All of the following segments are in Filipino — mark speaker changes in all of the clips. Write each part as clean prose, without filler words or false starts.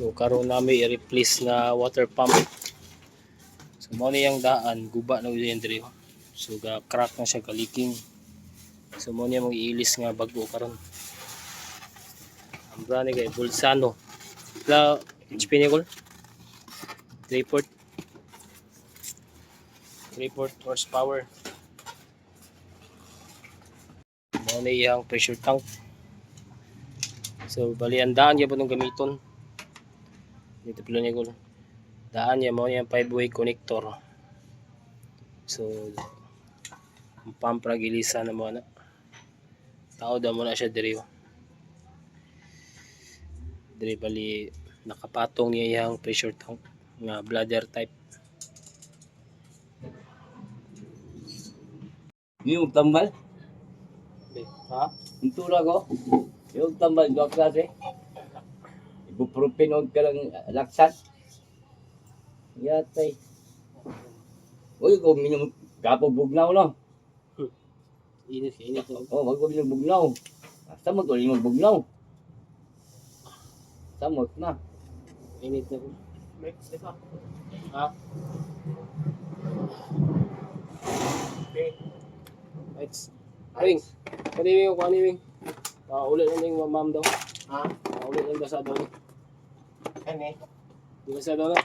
Speaker 1: So karon nami i-replace na water pump. So mao ni yang daan, guba na yun diri. So ga crack na siya, ka-leaking. So mo niya mag-iilis nga bago karon. Ang brand ni kay Bolzano. La HP ni kol. 3 horsepower. Mo ni yang pressure tank. So bali ang daan niya po nung gamiton. Dito pala niya kol. Daan niya mo yung 5-way connector. So ang pump ra gilisa na mo na. Tao daw mo na siya diri. Diri bali nakapatong niya yung pressure tank nga bladder type.
Speaker 2: Yung tambal,
Speaker 1: Ha?
Speaker 2: yung tura ko, yung tambal ko klase. Ibuprofen o ka lang laksan. Yatay. Uy, kung minum kapag bugnaw no.
Speaker 1: Init to.
Speaker 2: Oh, wag ko minum bugnaw. Samot ko minum bugnaw. Samot na.
Speaker 1: Init na ko. Ha?
Speaker 3: Okay.
Speaker 1: Lights. Wing. Pwede wing ko ani wing. Ulit na yung ma'am daw.
Speaker 3: Ha?
Speaker 1: Ulit na basa daw.
Speaker 3: Ano eh?
Speaker 1: Di basa daw na.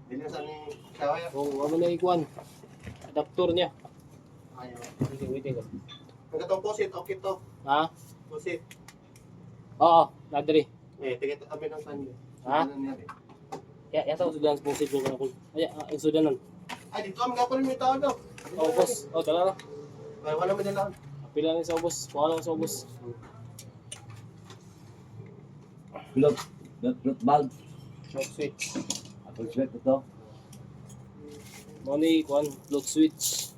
Speaker 3: Dili sa ni kawaya.
Speaker 1: Kung ano na ikuan. Adapter niya.
Speaker 3: Ayaw.
Speaker 1: Waiting ko.
Speaker 3: Ang katong posit, okay to.
Speaker 1: Ha?
Speaker 3: Posit.
Speaker 1: Oo, nadri.
Speaker 3: Eh, tigit kami ng sandi.
Speaker 1: Ha?
Speaker 3: Ano nangyari?
Speaker 1: Yata ko sudan sponsor ko na ko. Ay, ang sudanan.
Speaker 3: Ay, dito kami gapon may tao daw.
Speaker 1: Oh, boss. Oh, tara na.
Speaker 3: Ay, wala man lang.
Speaker 1: Pila ni sa boss. Wala sa boss.
Speaker 2: Look bulb.
Speaker 1: Short switch.
Speaker 2: Apple sweat ito.
Speaker 1: Money kuan float switch.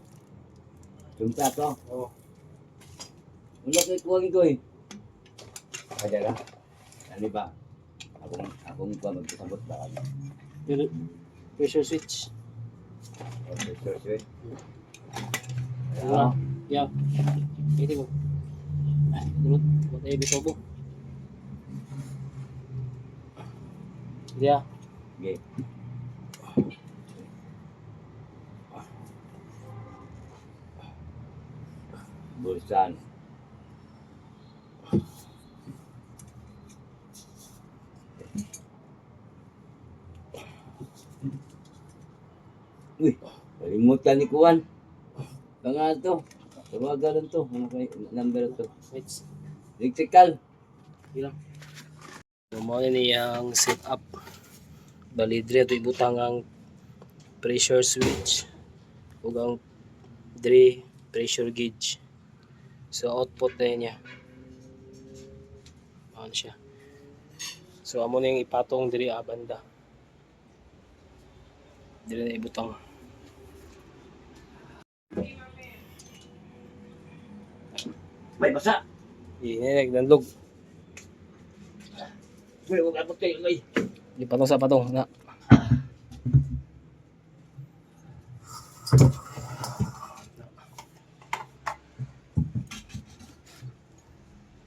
Speaker 2: Sumpa to.
Speaker 1: Oh.
Speaker 2: Wala kay kuwang ko eh. Ada lah. Ano ba? Akong ko magkasabot ba kami.
Speaker 1: Pressure switch.
Speaker 2: Okay, sure.
Speaker 1: Wala. Yeah. Ito mo. Dulot. Matay bitobo. Yeah.
Speaker 2: Okay. Bulsan. Uy, kalimutan ni Kuwan. Pangalan to. Tawagan to. Ano kay number to?
Speaker 1: Switch.
Speaker 2: Electrical.
Speaker 1: Ilang. So, mo ni yang set up. Bali diri ato ibutang ang pressure switch ug ang diri pressure gauge. So output na niya. Ano siya. So amo ning ipatong diri banda. Diri na ibutang.
Speaker 2: May basa.
Speaker 1: Ihinag nandog.
Speaker 2: May wag abot kayo kay.
Speaker 1: Di patong sa patong na.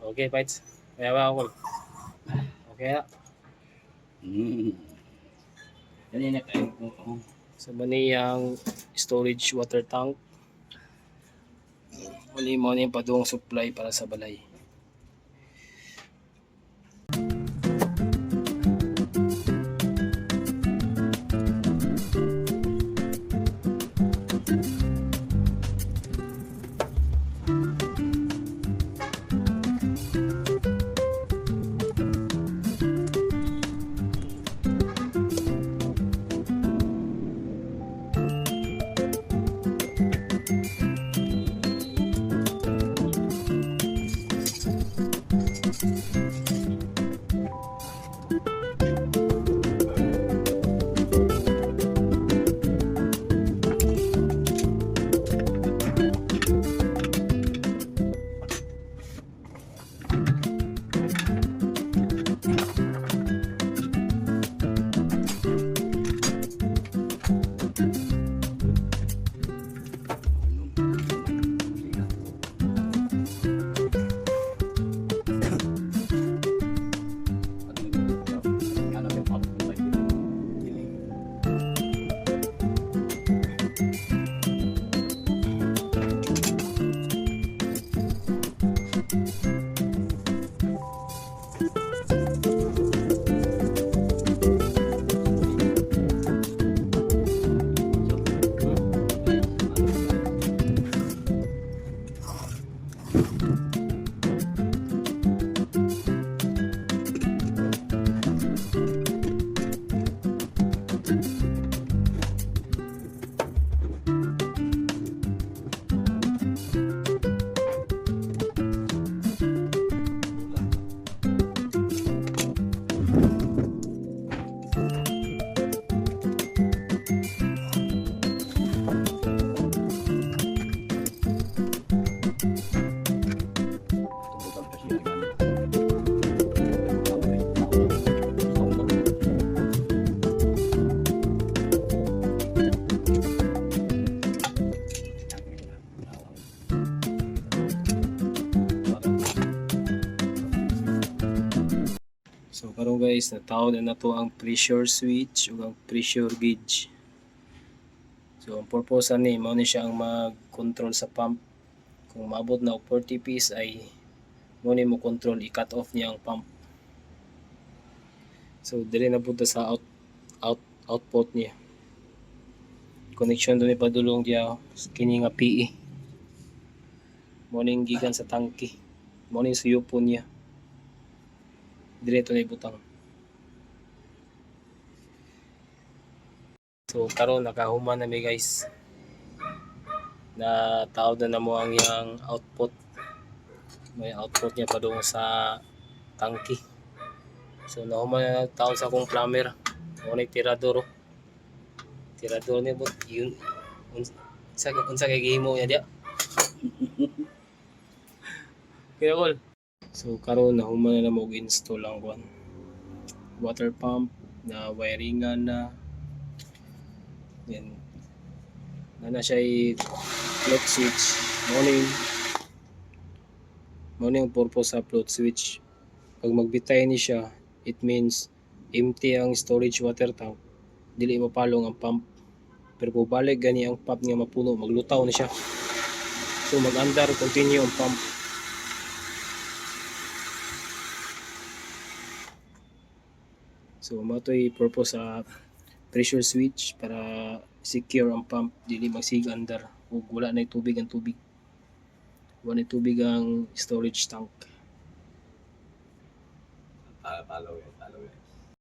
Speaker 1: Okay, fights. Kaya ba ako? Okay na.
Speaker 2: Kanina kayo ko.
Speaker 1: So mani ang storage water tank. Mali mo na yung paduong supply para sa balay. guys, natawag na to ang pressure switch o ang pressure gauge. So ang purpose ni mao ni siya ang mag-control sa pump. Kung maabot na og 40 psi ay mo ni mo control, i-cut off niya ang pump. So dili na punta sa output niya. Connection doon ipadulong diya kini nga PE. Mo ning gikan sa tangke. Mo ning suyupon niya. Direto na ibutang. So karon nakahuman na mi guys. Na tawag na mo ang yang output. May output niya padung sa tangke. So nahuman na tawag sa akong plumber. Mo ni tirador. Tirador ni bot yun. Unsa kay gihimo niya dia. Kaya all. So karon nahuman na mo install ang water pump na wiringan na. Then na siya float switch. Morning ang purpose sa float switch. Pag magbitay ni siya, it means empty ang storage water tank. Dili mapalong ang pump. Pero kung balik gani ang pump nga mapuno, maglutaw na siya. So mag-andar, continue ang pump. So matoy purpose sa pressure switch para secure ang pump, dili magsig-andar ug wala na tubig ang tubig. Wala na tubig ang storage tank.
Speaker 2: Follow it.